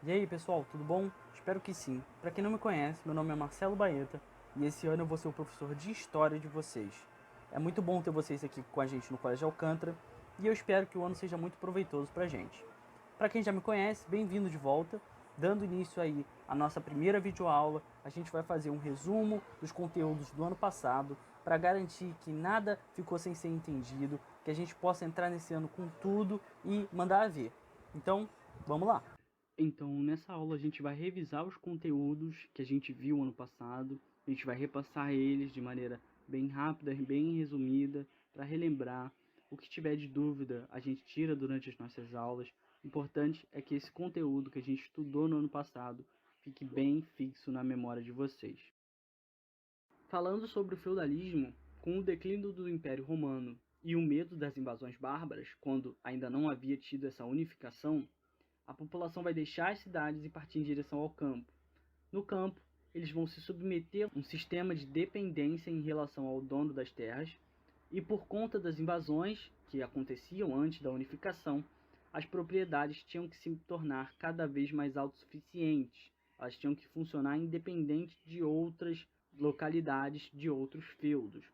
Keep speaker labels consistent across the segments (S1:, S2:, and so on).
S1: E aí pessoal, tudo bom? Espero que sim. Para quem não me conhece, meu nome é Marcelo Baeta e esse ano eu vou ser o professor de História de vocês. É muito bom ter vocês aqui com a gente no Colégio Alcântara e eu espero que o ano seja muito proveitoso para a gente. Para quem já me conhece, bem-vindo de volta. Dando início aí à nossa primeira videoaula, a gente vai fazer um resumo dos conteúdos do ano passado para garantir que nada ficou sem ser entendido, que a gente possa entrar nesse ano com tudo e mandar a ver. Então, vamos lá! Então, nessa aula a gente vai revisar os conteúdos que a gente viu ano passado, a gente vai repassar eles de maneira bem rápida, bem resumida, para relembrar. O que tiver de dúvida, a gente tira durante as nossas aulas. O importante é que esse conteúdo que a gente estudou no ano passado fique bem fixo na memória de vocês. Falando sobre o feudalismo, com o declínio do Império Romano e o medo das invasões bárbaras, quando ainda não havia tido essa unificação, a população vai deixar as cidades e partir em direção ao campo. No campo, eles vão se submeter a um sistema de dependência em relação ao dono das terras, e por conta das invasões que aconteciam antes da unificação, as propriedades tinham que se tornar cada vez mais autossuficientes. Elas tinham que funcionar independente de outras localidades, de outros feudos.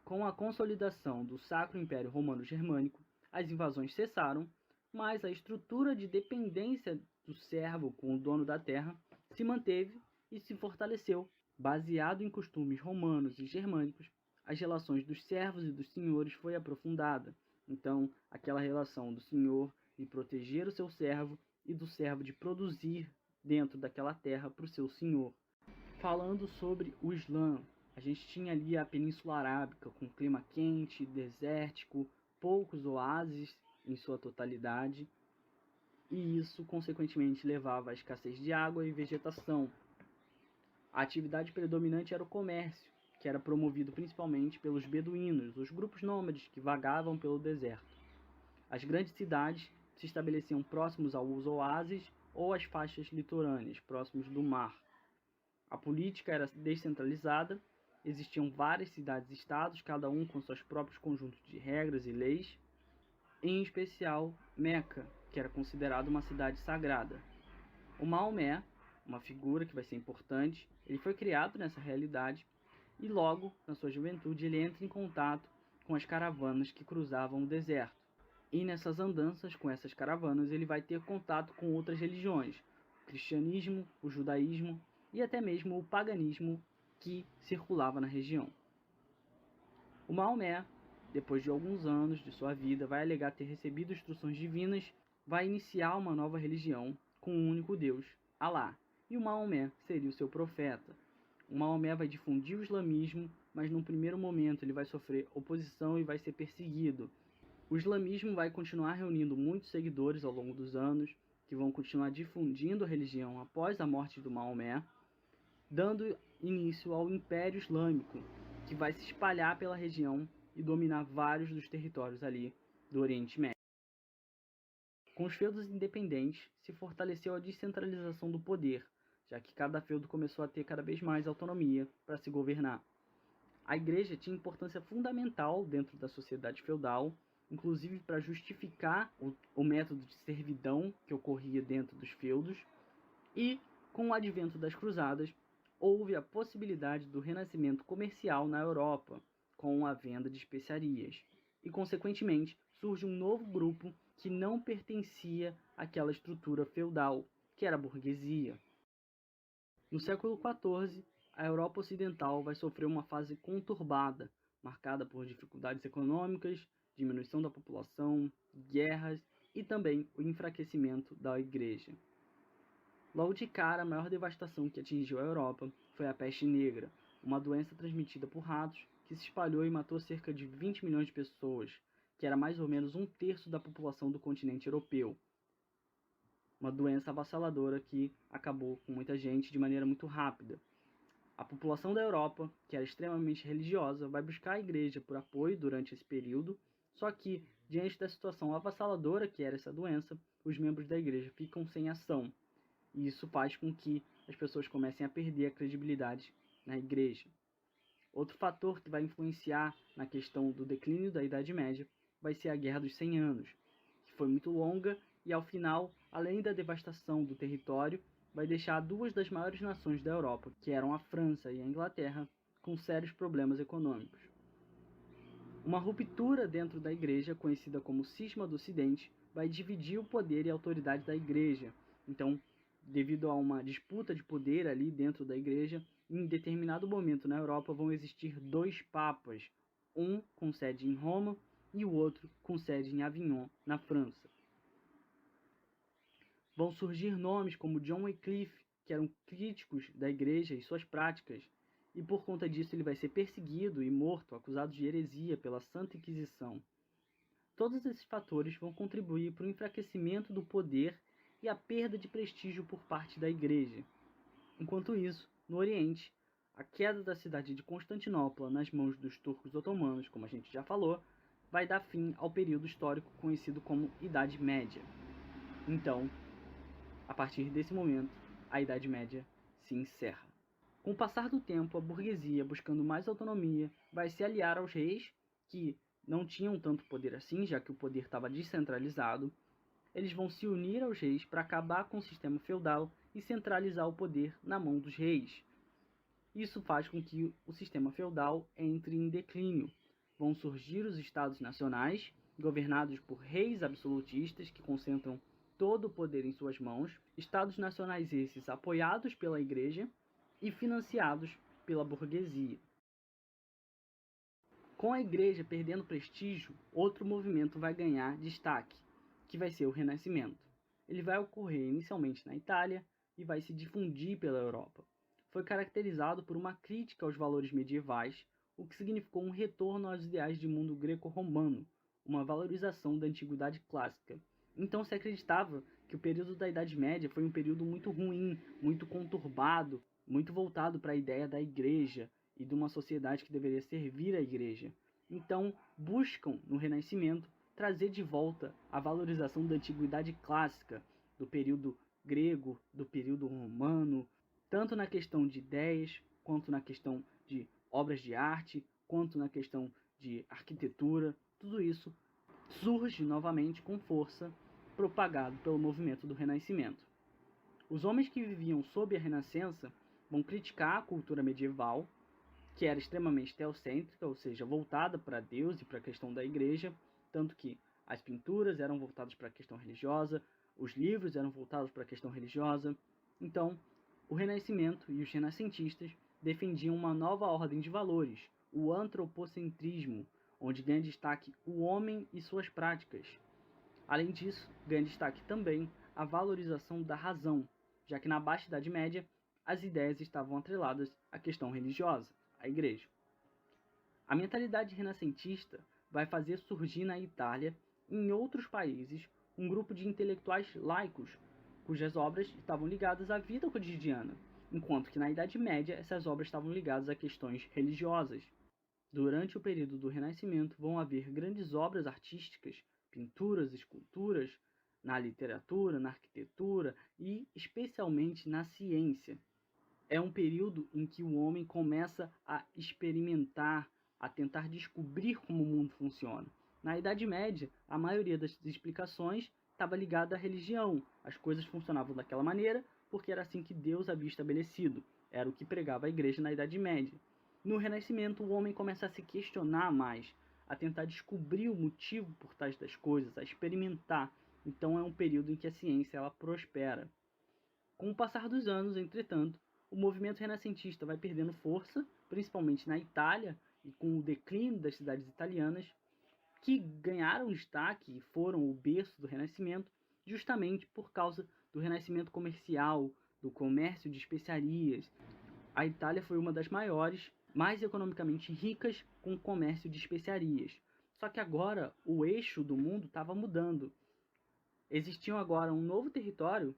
S1: Com a consolidação do Sacro Império Romano-Germânico, as invasões cessaram, mas a estrutura de dependência do servo com o dono da terra se manteve e se fortaleceu. Baseado em costumes romanos e germânicos, as relações dos servos e dos senhores foi aprofundada. Então, aquela relação do senhor de proteger o seu servo e do servo de produzir dentro daquela terra para o seu senhor. Falando sobre o Islã, a gente tinha ali a Península Arábica com clima quente, desértico, poucos oásis em sua totalidade, e isso consequentemente levava à escassez de água e vegetação. A atividade predominante era o comércio, que era promovido principalmente pelos beduínos, os grupos nômades que vagavam pelo deserto. As grandes cidades se estabeleciam próximos aos oásis ou às faixas litorâneas, próximos do mar. A política era descentralizada, existiam várias cidades-estados, cada um com seus próprios conjuntos de regras e leis, em especial Meca, que era considerada uma cidade sagrada. O Maomé, uma figura que vai ser importante, ele foi criado nessa realidade e logo, na sua juventude, ele entra em contato com as caravanas que cruzavam o deserto. E nessas andanças com essas caravanas ele vai ter contato com outras religiões, o cristianismo, o judaísmo e até mesmo o paganismo que circulava na região. O Maomé, depois de alguns anos de sua vida, vai alegar ter recebido instruções divinas, vai iniciar uma nova religião com um único Deus, Alá, e o Maomé seria o seu profeta. O Maomé vai difundir o islamismo, mas num primeiro momento ele vai sofrer oposição e vai ser perseguido. O islamismo vai continuar reunindo muitos seguidores ao longo dos anos, que vão continuar difundindo a religião após a morte do Maomé, dando início ao Império Islâmico, que vai se espalhar pela região e dominar vários dos territórios ali do Oriente Médio. Com os feudos independentes, se fortaleceu a descentralização do poder, já que cada feudo começou a ter cada vez mais autonomia para se governar. A igreja tinha importância fundamental dentro da sociedade feudal, inclusive para justificar o método de servidão que ocorria dentro dos feudos, e, com o advento das cruzadas, houve a possibilidade do renascimento comercial na Europa, com a venda de especiarias, e, consequentemente, surge um novo grupo que não pertencia àquela estrutura feudal, que era a burguesia. No século XIV, a Europa Ocidental vai sofrer uma fase conturbada, marcada por dificuldades econômicas, diminuição da população, guerras e também o enfraquecimento da Igreja. Logo de cara, a maior devastação que atingiu a Europa foi a peste negra, uma doença transmitida por ratos que se espalhou e matou cerca de 20 milhões de pessoas, que era mais ou menos um terço da população do continente europeu. Uma doença avassaladora que acabou com muita gente de maneira muito rápida. A população da Europa, que era extremamente religiosa, vai buscar a igreja por apoio durante esse período, só que, diante da situação avassaladora que era essa doença, os membros da igreja ficam sem ação. E isso faz com que as pessoas comecem a perder a credibilidade na igreja. Outro fator que vai influenciar na questão do declínio da Idade Média vai ser a Guerra dos 100 Anos, que foi muito longa e ao final além da devastação do território, vai deixar duas das maiores nações da Europa, que eram a França e a Inglaterra, com sérios problemas econômicos. Uma ruptura dentro da Igreja, conhecida como Cisma do Ocidente, vai dividir o poder e a autoridade da Igreja. Então, devido a uma disputa de poder ali dentro da Igreja, em determinado momento na Europa vão existir dois papas, um com sede em Roma e o outro com sede em Avignon, na França. Vão surgir nomes como John Wycliffe, que eram críticos da Igreja e suas práticas, e por conta disso ele vai ser perseguido e morto, acusado de heresia pela Santa Inquisição. Todos esses fatores vão contribuir para o enfraquecimento do poder e a perda de prestígio por parte da Igreja. Enquanto isso, no Oriente, a queda da cidade de Constantinopla nas mãos dos turcos otomanos, como a gente já falou, vai dar fim ao período histórico conhecido como Idade Média. Então, a partir desse momento, a Idade Média se encerra. Com o passar do tempo, a burguesia, buscando mais autonomia, vai se aliar aos reis, que não tinham tanto poder assim, já que o poder estava descentralizado. Eles vão se unir aos reis para acabar com o sistema feudal e centralizar o poder na mão dos reis. Isso faz com que o sistema feudal entre em declínio. Vão surgir os estados nacionais, governados por reis absolutistas que concentram todo o poder em suas mãos, estados nacionais esses apoiados pela Igreja e financiados pela burguesia. Com a Igreja perdendo prestígio, outro movimento vai ganhar destaque, que vai ser o Renascimento. Ele vai ocorrer inicialmente na Itália e vai se difundir pela Europa. Foi caracterizado por uma crítica aos valores medievais, o que significou um retorno aos ideais de mundo greco-romano, uma valorização da antiguidade clássica. Então se acreditava que o período da Idade Média foi um período muito ruim, muito conturbado, muito voltado para a ideia da Igreja e de uma sociedade que deveria servir à Igreja. Então buscam, no Renascimento, trazer de volta a valorização da antiguidade clássica, do período grego, do período romano, tanto na questão de ideias, quanto na questão de obras de arte, quanto na questão de arquitetura. Tudo isso surge novamente com força, propagado pelo movimento do Renascimento. Os homens que viviam sob a Renascença vão criticar a cultura medieval, que era extremamente teocêntrica, ou seja, voltada para Deus e para a questão da Igreja, tanto que as pinturas eram voltadas para a questão religiosa, os livros eram voltados para a questão religiosa. Então, o Renascimento e os renascentistas defendiam uma nova ordem de valores, o antropocentrismo, onde ganha destaque o homem e suas práticas. Além disso, ganha destaque também a valorização da razão, já que na Baixa Idade Média as ideias estavam atreladas à questão religiosa, à Igreja. A mentalidade renascentista vai fazer surgir na Itália e em outros países um grupo de intelectuais laicos, cujas obras estavam ligadas à vida cotidiana, enquanto que na Idade Média essas obras estavam ligadas a questões religiosas. Durante o período do Renascimento vão haver grandes obras artísticas, pinturas, esculturas, na literatura, na arquitetura e especialmente na ciência. É um período em que o homem começa a experimentar, a tentar descobrir como o mundo funciona. Na Idade Média, a maioria das explicações estava ligada à religião. As coisas funcionavam daquela maneira porque era assim que Deus havia estabelecido. Era o que pregava a Igreja na Idade Média. No Renascimento, o homem começa a se questionar mais, a tentar descobrir o motivo por trás das coisas, a experimentar. Então é um período em que a ciência ela prospera. Com o passar dos anos, entretanto, o movimento renascentista vai perdendo força, principalmente na Itália, e com o declínio das cidades italianas, que ganharam destaque e foram o berço do Renascimento, justamente por causa do renascimento comercial, do comércio de especiarias. A Itália foi uma das maiores, mais economicamente ricas com o comércio de especiarias. Só que agora o eixo do mundo estava mudando. Existia agora um novo território,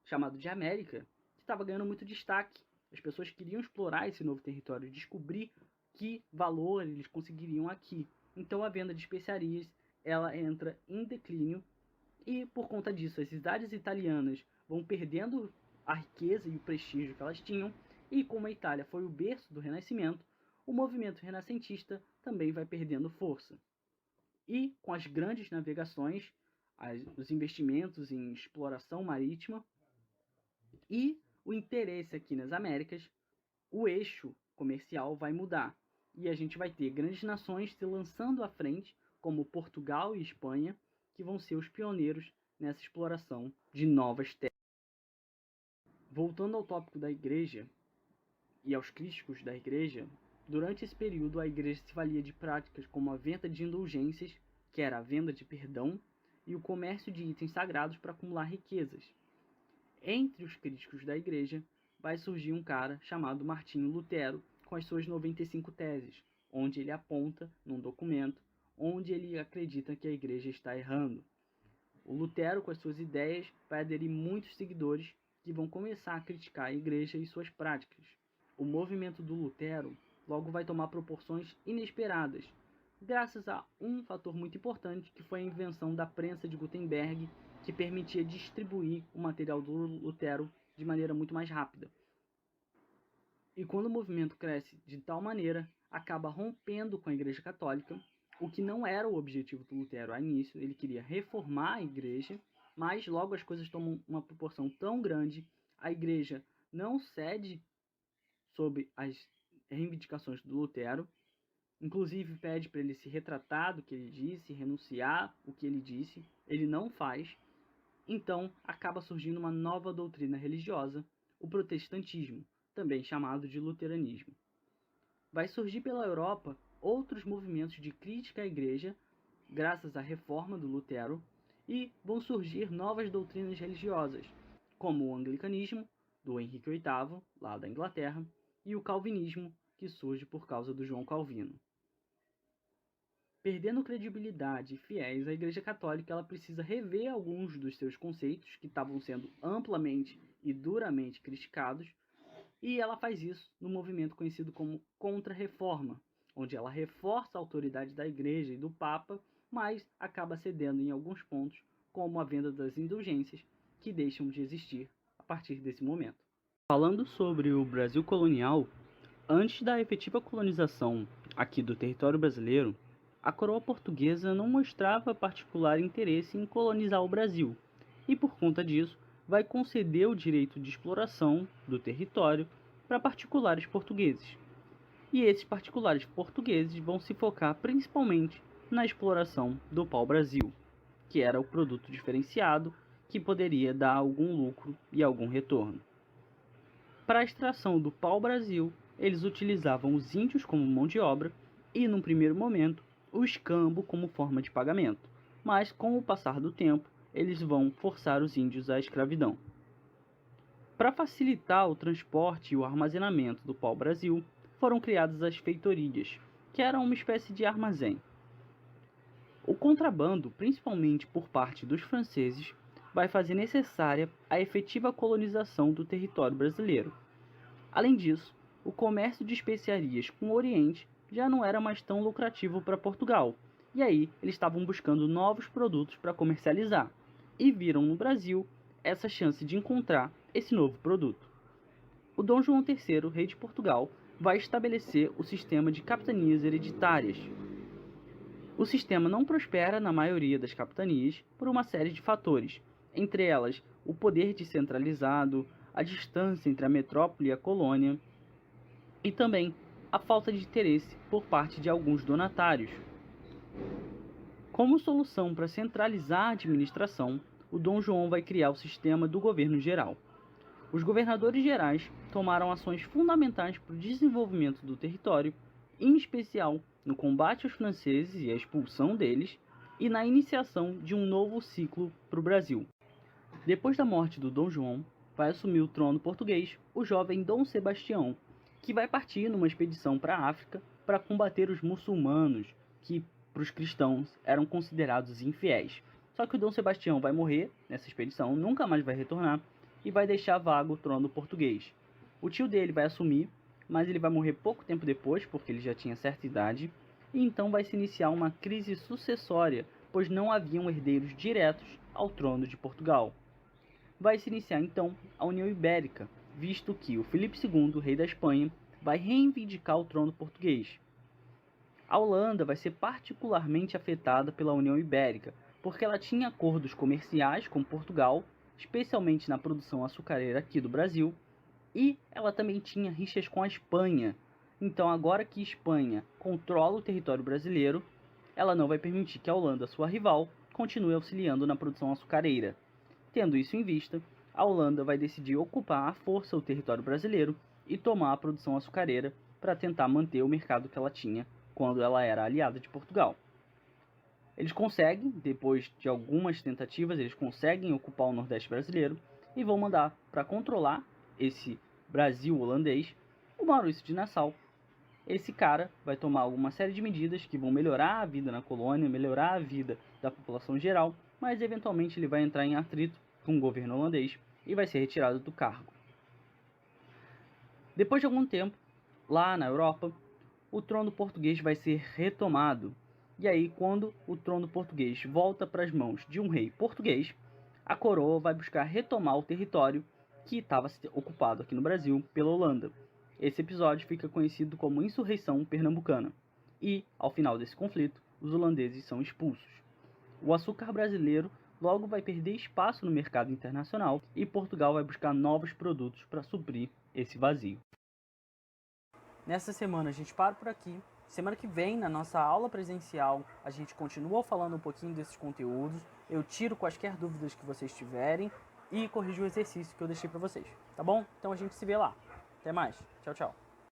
S1: chamado de América, que estava ganhando muito destaque. As pessoas queriam explorar esse novo território, descobrir que valor eles conseguiriam aqui. Então a venda de especiarias ela entra em declínio e por conta disso as cidades italianas vão perdendo a riqueza e o prestígio que elas tinham, e como a Itália foi o berço do Renascimento, o movimento renascentista também vai perdendo força. E com as grandes navegações, os investimentos em exploração marítima e o interesse aqui nas Américas, o eixo comercial vai mudar. E a gente vai ter grandes nações se lançando à frente, como Portugal e Espanha, que vão ser os pioneiros nessa exploração de novas terras. Voltando ao tópico da igreja e aos críticos da igreja, durante esse período a igreja se valia de práticas como a venda de indulgências, que era a venda de perdão, e o comércio de itens sagrados para acumular riquezas. Entre os críticos da igreja vai surgir um cara chamado Martinho Lutero com as suas 95 teses, onde ele aponta num documento onde ele acredita que a igreja está errando. O Lutero, com as suas ideias, vai aderir muitos seguidores que vão começar a criticar a igreja e suas práticas. O movimento do Lutero logo vai tomar proporções inesperadas, graças a um fator muito importante, que foi a invenção da prensa de Gutenberg, que permitia distribuir o material do Lutero de maneira muito mais rápida. E quando o movimento cresce de tal maneira, acaba rompendo com a Igreja Católica, o que não era o objetivo do Lutero a início. Ele queria reformar a igreja, mas logo as coisas tomam uma proporção tão grande, a igreja não cede sob as reivindicações do Lutero, inclusive pede para ele se retratar do que ele disse, renunciar o que ele disse, ele não faz. Então acaba surgindo uma nova doutrina religiosa, o protestantismo, também chamado de luteranismo. Vai surgir pela Europa outros movimentos de crítica à igreja, graças à reforma do Lutero, e vão surgir novas doutrinas religiosas, como o anglicanismo, do Henrique VIII, lá da Inglaterra, e o calvinismo, que surge por causa do João Calvino. Perdendo credibilidade e fiéis, a Igreja Católica ela precisa rever alguns dos seus conceitos que estavam sendo amplamente e duramente criticados, e ela faz isso no movimento conhecido como Contra-Reforma, onde ela reforça a autoridade da Igreja e do Papa, mas acaba cedendo em alguns pontos, como a venda das indulgências, que deixam de existir a partir desse momento. Falando sobre o Brasil colonial, antes da efetiva colonização aqui do território brasileiro, a coroa portuguesa não mostrava particular interesse em colonizar o Brasil, e por conta disso vai conceder o direito de exploração do território para particulares portugueses. E esses particulares portugueses vão se focar principalmente na exploração do pau-brasil, que era o produto diferenciado que poderia dar algum lucro e algum retorno. Para a extração do pau-brasil, eles utilizavam os índios como mão de obra e, num primeiro momento, o escambo como forma de pagamento, mas com o passar do tempo, eles vão forçar os índios à escravidão. Para facilitar o transporte e o armazenamento do pau-brasil, foram criadas as feitorias, que eram uma espécie de armazém. O contrabando, principalmente por parte dos franceses, vai fazer necessária a efetiva colonização do território brasileiro. Além disso, o comércio de especiarias com o Oriente já não era mais tão lucrativo para Portugal, e aí eles estavam buscando novos produtos para comercializar, e viram no Brasil essa chance de encontrar esse novo produto. O Dom João III, rei de Portugal, vai estabelecer o sistema de capitanias hereditárias. O sistema não prospera na maioria das capitanias por uma série de fatores, entre elas o poder descentralizado, a distância entre a metrópole e a colônia, e também a falta de interesse por parte de alguns donatários. Como solução para centralizar a administração, o Dom João vai criar o sistema do governo geral. Os governadores gerais tomaram ações fundamentais para o desenvolvimento do território, em especial no combate aos franceses e a expulsão deles, e na iniciação de um novo ciclo para o Brasil. Depois da morte do Dom João, vai assumir o trono português o jovem Dom Sebastião, que vai partir numa expedição para a África para combater os muçulmanos, que para os cristãos eram considerados infiéis. Só que o Dom Sebastião vai morrer nessa expedição, nunca mais vai retornar, e vai deixar vago o trono português. O tio dele vai assumir, mas ele vai morrer pouco tempo depois, porque ele já tinha certa idade, e então vai se iniciar uma crise sucessória, pois não haviam herdeiros diretos ao trono de Portugal. Vai se iniciar então a União Ibérica, visto que o Filipe II, rei da Espanha, vai reivindicar o trono português. A Holanda vai ser particularmente afetada pela União Ibérica, porque ela tinha acordos comerciais com Portugal, especialmente na produção açucareira aqui do Brasil, e ela também tinha rixas com a Espanha. Então, agora que Espanha controla o território brasileiro, ela não vai permitir que a Holanda, sua rival, continue auxiliando na produção açucareira. Tendo isso em vista, a Holanda vai decidir ocupar à força o território brasileiro e tomar a produção açucareira para tentar manter o mercado que ela tinha quando ela era aliada de Portugal. Eles conseguem, depois de algumas tentativas, eles conseguem ocupar o Nordeste brasileiro e vão mandar para controlar esse Brasil holandês o Maurício de Nassau. Esse cara vai tomar uma série de medidas que vão melhorar a vida na colônia, melhorar a vida da população geral, mas eventualmente ele vai entrar em atrito com o governo holandês e vai ser retirado do cargo. Depois de algum tempo, lá na Europa, o trono português vai ser retomado. E aí, quando o trono português volta para as mãos de um rei português, a coroa vai buscar retomar o território que estava ocupado aqui no Brasil pela Holanda. Esse episódio fica conhecido como Insurreição Pernambucana. E, ao final desse conflito, os holandeses são expulsos. O açúcar brasileiro logo vai perder espaço no mercado internacional e Portugal vai buscar novos produtos para suprir esse vazio. Nessa semana a gente para por aqui. Semana que vem, na nossa aula presencial, a gente continua falando um pouquinho desses conteúdos. Eu tiro quaisquer dúvidas que vocês tiverem e corrijo o exercício que eu deixei para vocês, tá bom? Então a gente se vê lá. Até mais. Tchau, tchau.